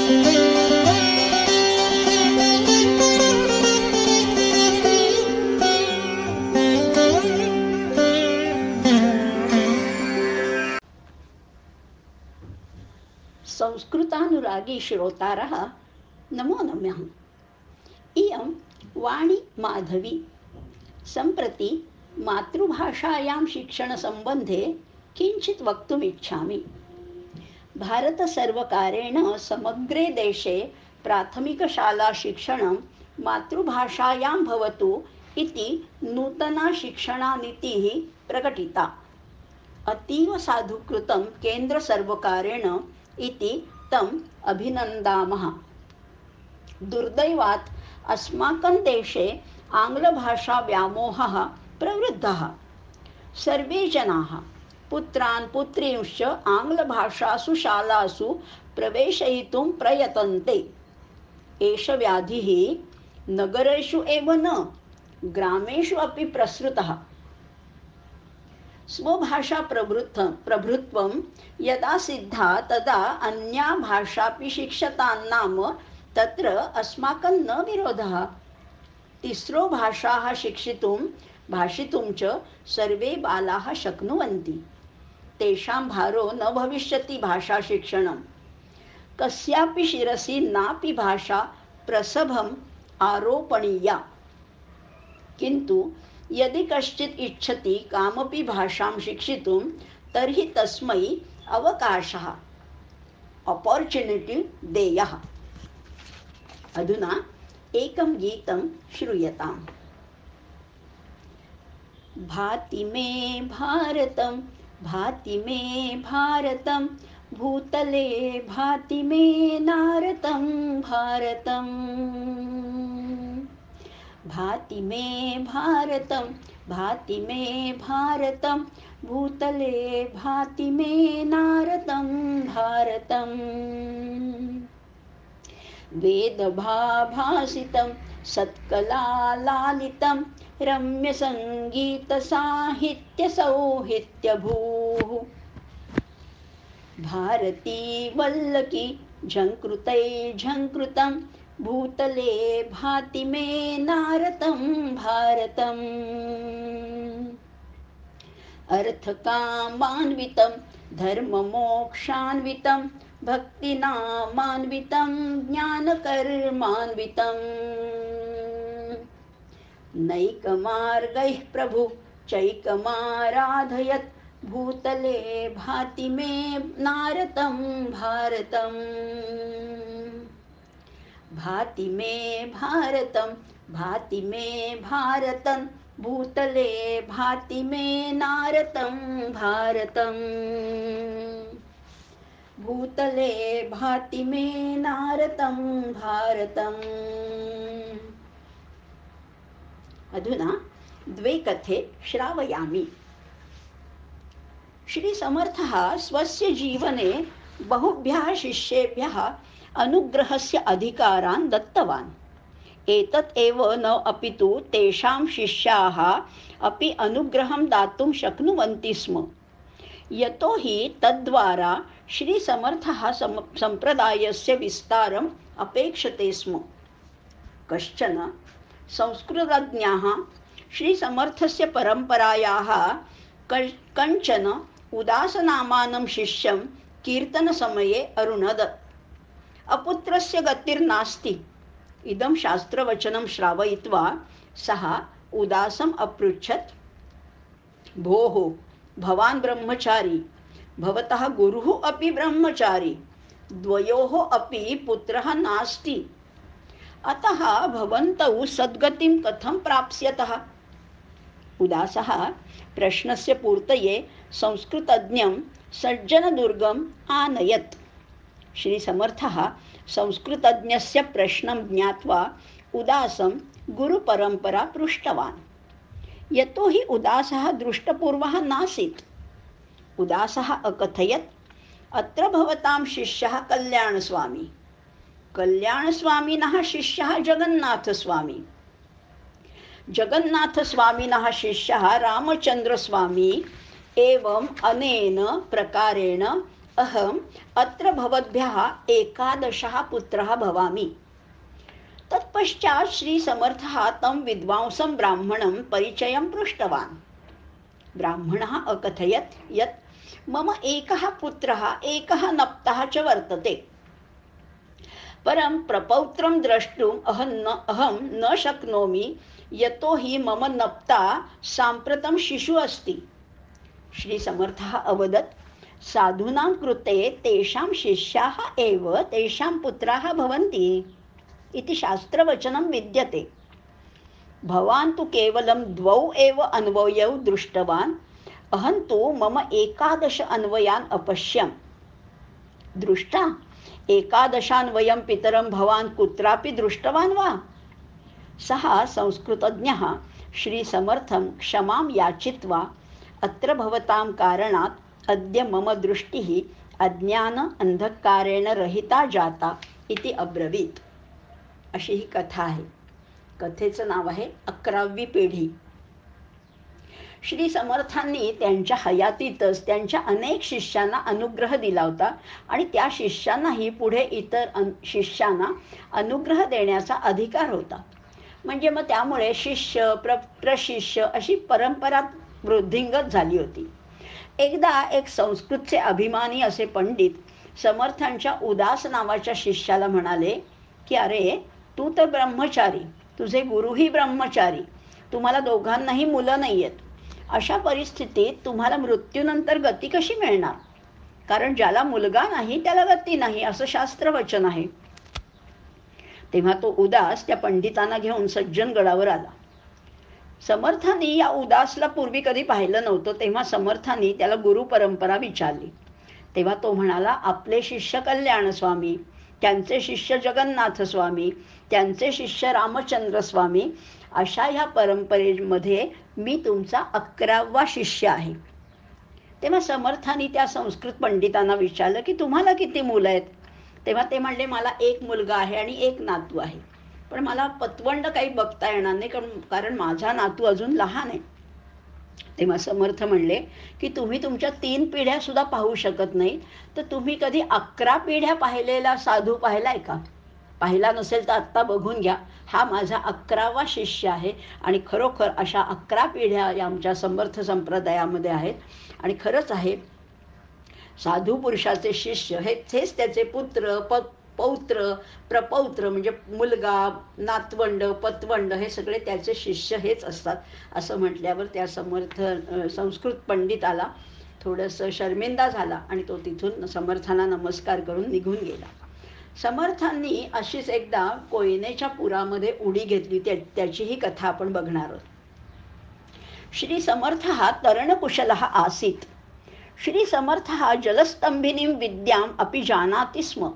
संस्कृतानुरागी श्रोतारः नमो नमः। इयं वाणी माधवी। सम्प्रति मातृभाषायां शिक्षणसम्बन्धे किञ्चित् वक्तुमिच्छामि। भारतसर्वकारेण समग्रे देशे प्राथमिकशालाशिक्षणं मातृभाषायां भवतु इति नूतना शिक्षणानीतिः प्रकटिता। अतीव साधुकृतं केन्द्रसर्वकारेण इति तम् अभिनन्दामः। दुर्दैवात् अस्माकं देशे आङ्ग्लभाषाव्यामोहः प्रवृद्धः। सर्वे जनाः पुत्रान् पुत्रींश्च आङ्ग्लभाषासु शालासु प्रवेशयितुं प्रयतन्ते। एष व्याधिः नगरेषु एव न, ग्रामेषु अपि प्रसृतः। स्वभाषाप्रभृत्वं यदा सिद्धा तदा अन्या भाषापि शिक्षतान्नाम तत्र अस्माकं न विरोधः। तिस्रो भाषाः भाषितुं च सर्वे बालाः शक्नुवन्ति। तेषां भारो न भविष्यति भाषाशिक्षणं। कस्यापि शिरसि नापि भाषा प्रसभम् आरोपणीया। किन्तु यदि कश्चित् इच्छति कामपि भाषां शिक्षितुं तर्हि तस्मै अवकाशः अपॉर्चुनिटी देयः। अधुना एकं गीतं श्रूयताम्। भाति मे भारतं, भाति मे भारतं, भूतले भाति मे नारतं भारतम्। भाति मे भारतं, भाति मे भारतं, भूतले भाति मे नारतं भारतम्। वेदभाभासितं सत्कलालालितं रम्यसङ्गीतसाहित्यसौहित्यभूः। भारती वल्लकी झङ्कृतैः भूतले भाति मे नारतं भारतम्। अर्थकामान्वितं धर्ममोक्षान्वितं भक्तिनामान्वितं ज्ञानकर्मान्वितं। नैकमार्गैः प्रभु चैकमाराधयत् भूतले भाति मे नारतं भारतम्। भाति मे भारतं, भाति मे भारतं, भूतले भाति मे नारतं भारतम्। भूतले भाति मे नारतं भारतम्। अधुना द्वे कथे श्रावयामि। श्रीसमर्थः स्वस्य जीवने बहुभ्यः शिष्येभ्यः अनुग्रहस्य अधिकारान् दत्तवान्। एतत् एव न अपितु तेषां शिष्याः अपि अनुग्रहं दातुं शक्नुवन्ति स्म। यतोहि तद्वारा श्रीसमर्थः सम्प्रदायस्य विस्तारम् अपेक्षते स्म। कश्चन संस्कृतज्ञः श्रीसमर्थस्य परम्परायाः कञ्चन उदासनामानं शिष्यं कीर्तनसमये अरुणदत्। अपुत्रस्य गतिर्नास्ति। इदं शास्त्रवचनं श्रावयित्वा सः उदासम् अपृच्छत्, भोः, भवान् ब्रह्मचारी, भवतः गुरुः अपि ब्रह्मचारी, द्वयोः अपि पुत्रः नास्ति। अतः भवन्तौ सद्गतिं कथं प्राप्स्यतः? उदासः प्रश्नस्य पूर्तये संस्कृतज्ञं सज्जनदुर्गम् आनयत्। श्रीसमर्थः संस्कृतज्ञस्य प्रश्नं ज्ञात्वा उदासं गुरुपरम्परा पृष्टवान्। यतोहि उदासः दृष्टपूर्वः नासीत्। उदासः अकथयत्, अत्र भवतां शिष्यः कल्याणस्वामी, कल्याणस्वामिनः शिष्यः जगन्नाथस्वामी, जगन्नाथस्वामिनः शिष्यः रामचन्द्रस्वामी। एवम् अनेन प्रकारेण अहम अत्र भवद्भ्यः 11 पुत्रः भवामि। तत्पश्चात् श्रीसमर्थः तं विद्वांसं ब्राह्मणं परिचयं पृष्टवान्। ब्राह्मणः अकथयत् यत् मम एकः पुत्रः एकः नप्तः च वर्तते, परं प्रपौत्रं द्रष्टुम् अहं न शक्नोमि, यतो हि मम नप्ता साम्प्रतं शिशुः अस्ति। श्रीसमर्थः अवदत्, साधूनां कृते तेषां शिष्याः एव तेषां पुत्राः भवन्ति इति शास्त्रवचनं विद्यते। भवान् तु केवलं 2 एव अन्वयौ दृष्टवान्, अहं तु मम 11 अन्वयान् अपश्यम्। दृष्टा 11 पितरं भवान् कुत्रापि दृष्टवान् वा? सः संस्कृतज्ञः श्रीसमर्थं क्षमां याचित्वा, अत्र भवतां कारणात् अद्य मम दृष्टिः अज्ञान अंधकारेण रहिता जाता इति अब्रवीत। अशी ही कथा आहे. कथेचं नाव आहे 11वी पिढी. श्री समर्थांनी त्यांच्या हयातीतच त्यांच्या अनेक शिष्यांना अनुग्रह दिला होता आणि त्या शिष्यांनाही पुढे इतर शिष्यांना अनुग्रह देण्याचा अधिकार होता. म्हणजे मग त्यामुळे शिष्य प्रशिष्य अशी परंपरा वृद्धिंगत झाली होती. एकदा एक संस्कृतचे अभिमानी असे पंडित समर्थांच्या उदास नावाच्या शिष्याला म्हणाले की, अरे तू तर ब्रह्मचारी, तुझे गुरुही ब्रह्मचारी, तुम्हाला दोघांनाही मुलं नाही आहेत. अशा परिस्थितीत तुम्हाला मृत्यूनंतर गती कशी मिळणार? कारण ज्याला मुलगा नाही त्याला गती नाही असं शास्त्रवचन आहे. तेव्हा तो उदास त्या पंडितांना घेऊन सज्जनगडावर आला. समर्थांनी या उदासला पूर्वी कधी पाहिलं नव्हतं. तेव्हा समर्थांनी त्याला गुरु परंपरा विचारली. तेव्हा तो म्हणाला, आपले शिष्य कल्याण स्वामी, त्यांचे शिष्य जगन्नाथ स्वामी, त्यांचे शिष्य रामचंद्र स्वामी, अशा ह्या परंपरेमध्ये मी तुमचा 11वा शिष्य आहे. तेव्हा समर्थांनी त्या संस्कृत पंडितांना विचारलं की तुम्हाला किती मुलं आहेत? तेव्हा ते म्हणले, मला एक मुलगा आहे आणि एक नातू आहे, पण मला पतवंड काही बघता येणार नाही कारण माझा नातू अजून लहान आहे. तेव्हा समर्थ म्हणले की तुम्ही तुमच्या 3 पिढ्या सुद्धा पाहू शकत नाही, तर तुम्ही कधी 11 पिढ्या पाहिलेला साधू पाहिलाय का? पाहिला नसेल तर आत्ता बघून घ्या. हा माझा 11वा शिष्य आहे आणि खरोखर अशा 11 पिढ्या या आमच्या समर्थ संप्रदायामध्ये आहेत. आणि खरंच आहे, साधू पुरुषाचे शिष्य हेच त्याचे पुत्र पौत्र प्रपौत्र म्हणजे मुलगा, नातवंड, पतवंड हे सगळे त्याचे शिष्य हेच असतात. असं म्हटल्यावर त्या संस्कृत पंडिताला थोडंसं शर्मिंदा झाला आणि तो तिथून समर्थांना नमस्कार करून निघून गेला. समर्थांनी अशीच एकदा कोयनेच्या पुरामध्ये उडी घेतली. त्याची ही कथा आपण बघणार आहोत. श्री समर्थः तरणकुशलः आसीत्. श्री समर्थः जलस्तंभिनीं विद्याम् अपि जानाति स्म.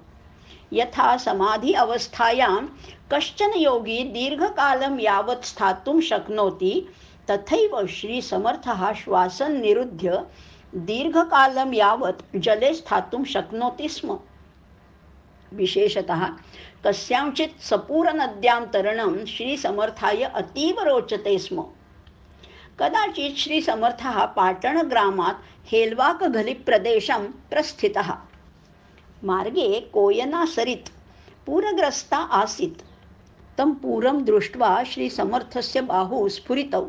यथा समाधि अवस्थायां कश्चन योगी दीर्घकालं यावत् स्थातुं शक्नोति, तथैव श्री समर्थः श्वासं निरुध्य दीर्घकालं यावत् जले स्थातुं शक्नोति स्म. विशेषतः कस्यांचित् सपूरनद्यां तरणं श्री समर्थाय अतीव रोचते स्म. कदाचित् श्री समर्थः पाटणग्रामात् हेल्वाकघलि प्रदेशं प्रस्थितः. मार्गे कोयना सरित् पूरग्रस्ता आसीत्. तं पूरं दृष्ट्वा श्रीसमर्थस्य बाहू स्फुरितौ.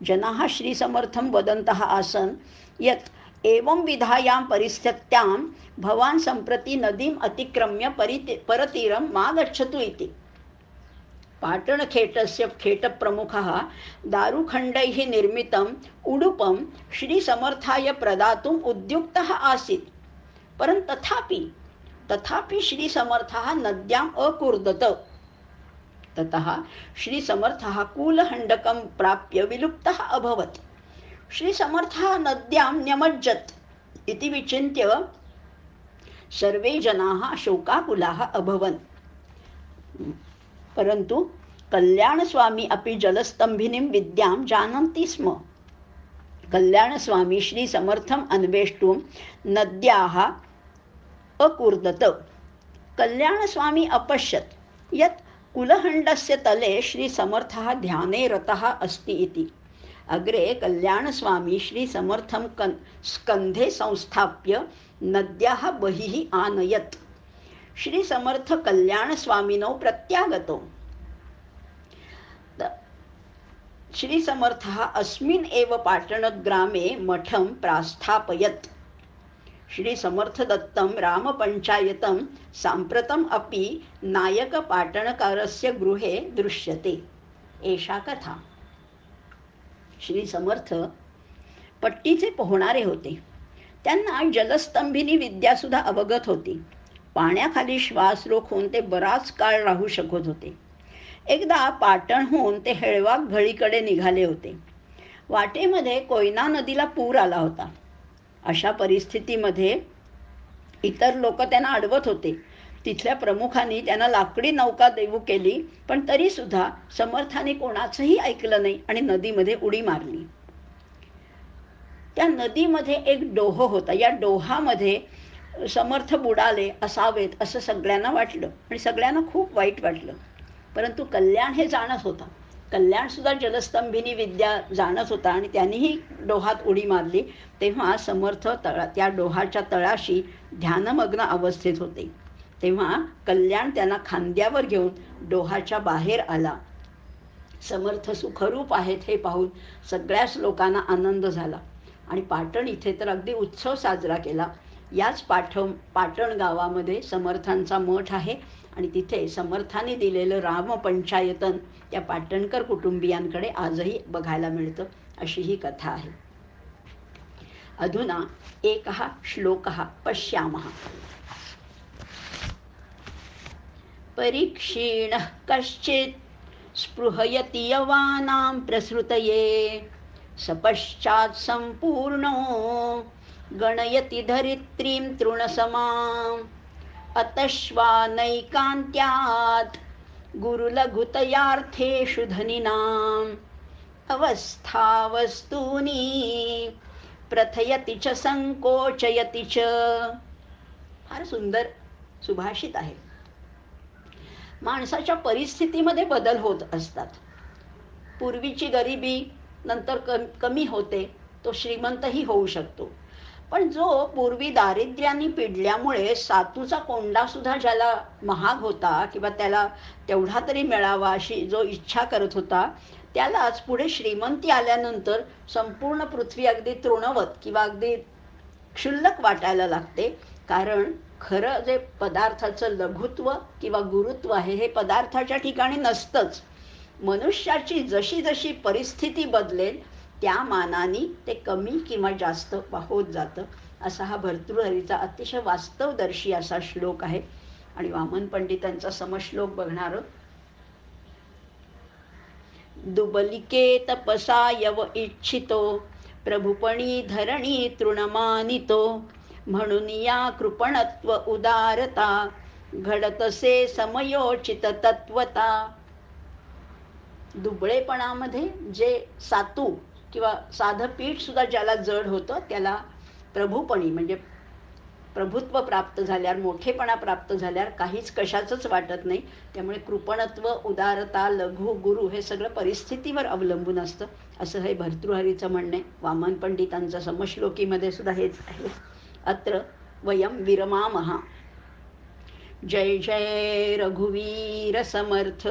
जनाः श्रीसमर्थं वदन्तः आसन् यत् एवं विधायां परिस्थित्यां भवान् सम्प्रति नदीम् अतिक्रम्य परतीरं मा गच्छतु इति. पाटणखेटस्य खेटप्रमुखः दारुखण्डैः निर्मितम् उडुपं श्रीसमर्थाय प्रदातुम् उद्युक्तः आसीत्. परं तथापि श्रीसमर्थः नद्याम् अकूर्दत. ततः श्रीसमर्थः कूलहण्डकं प्राप्य विलुप्तः अभवत्. श्रीसमर्थः नद्यां न्यमज्जत् इति विचिन्त्य सर्वे जनाः शोकाकुलाः अभवन्. परन्तु कल्याणस्वामी अपि जलस्तंभिनीं विद्यां जानन्ति स्म. कल्याणस्वामी श्रीसमर्थम् अन्वेष्टुं नद्याः अकूर्दत. कल्याणस्वामी अपश्यत् यत् कुलहण्डस्य तले श्रीसमर्थः ध्याने रतः अस्ति इति. अग्रे कल्याणस्वामी श्रीसमर्थं स्कन्धे संस्थाप्य नद्याः बहिः आनयत्। श्री समर्थ कल्याण स्वामिनो प्रत्यागतो। श्री समर्थः अस्मिन् एव पाटणग्रामे मठं प्रास्थापयत्। श्री समर्थ दत्तं रामपञ्चायतं साम्प्रतम् अपि नायकपाटणकारस्य गृहे दृश्यते। एषा कथा। श्री समर्थ पट्टीचे पोहणारे होते. त्यांना जलस्तंभिनी विद्यासुद्धा अवगत होती. पाण्याखाली श्वास रोखून ते बराच काळ राहू शकत होते. एकदा पाटणहून ते हेळवाक घळीकडे निघाले होते. वाटेमध्ये कोयना नदीला पूर आला होता. अशा परिस्थितीमध्ये इतर लोक त्यांना अडवत होते. तिथल्या प्रमुखांनी त्यांना लाकडी नौका देऊ केली, पण तरीसुद्धा समर्थाने कोणाचंही ऐकलं नाही आणि नदीमध्ये उडी मारली. त्या नदीमध्ये एक डोह होता. या डोहामध्ये समर्थ बुडाले असावेत असं सगळ्यांना वाटलं आणि सगळ्यांना खूप वाईट वाटलं. परंतु कल्याण हे जाणत होता. कल्याणसुद्धा जलस्तंभिनी विद्या जाणत होता आणि त्यांनीही डोहात उडी मारली. तेव्हा समर्थ त्या डोहाच्या तळाशी ध्यानमग्न अवस्थेत होते. तेव्हा कल्याण त्यांना खांद्यावर घेऊन डोहाच्या बाहेर आला. समर्थ सुखरूप आहेत हे पाहून सगळ्याच लोकांना आनंद झाला आणि पाटण इथे तर अगदी उत्सव साजरा केला. याच पाटण गावामध्ये समर्थांचा मठ आहे आणि तिथे समर्थांनी दिलेलं रामपंचायतन त्या पाटणकर कुटुंबियांकडे आजही बघायला मिळतं. अशी ही कथा आहे. अधुना एकः श्लोकः पश्यामः. परीक्षीणः कश्चित् स्पृहयति यवानां प्रसृतये सपश्चात् सम्पूर्णो गणयति धरित्रीं तृणसमाम् अतश्वानैकान्त्यात् गुरुलघुतयार्थेषु धनिनाम् अवस्थावस्तूनि प्रथयति च संकोचयति च. फार सुंदर सुभाषित आहे. माणसाच्या परिस्थितीमध्ये बदल होत असतात. पूर्वीची गरिबी नंतर कमी होते, तो श्रीमंतही होऊ शकतो. पण जो पूर्वी दारिद्र्याने पिडल्यामुळे सातूचा कोंडा सुद्धा ज्याला महाग होता किंवा त्याला तेवढा तरी मिळावा अशी जो इच्छा करत होता, त्यालाच पुढे श्रीमंती आल्यानंतर संपूर्ण पृथ्वी अगदी तृणवत किंवा अगदी क्षुल्लक वाटायला लागते. कारण खरं जे पदार्थाचं लघुत्व किंवा गुरुत्व आहे हे पदार्थाच्या ठिकाणी नसतंच. मनुष्याची जशी जशी परिस्थिती बदलेल त्या मानाने ते कमी किंवा जास्त होत जातं. असा हा भर्तृहरीचा अतिशय वास्तवदर्शी असा श्लोक आहे. आणि वामन पंडितांचा समश्लोक बघणार. दुबलिके तपसा यव इच्छितो प्रभुपणी धरणी तृणमानितो म्हणून या कृपणत्व उदारता घडतसे समयोचित तत्वता. दुबळेपणामध्ये जे सातू किंवा साधं पीठ सुद्धा ज्याला जड होतं त्याला प्रभुपणी म्हणजे प्रभुत्व प्राप्त झाल्यावर, मोठेपणा प्राप्त झाल्यावर काहीच कशाचंच वाटत नाही. त्यामुळे कृपणत्व, उदारता, लघु, गुरु हे सगळं परिस्थितीवर अवलंबून असतं असं हे भर्तृहरीचं म्हणणे. वामन पंडितांच्या समश्लोकीमध्ये सुद्धा हेच आहे. अत्र वयं विरमामः. जय जय रघुवीर समर्थ.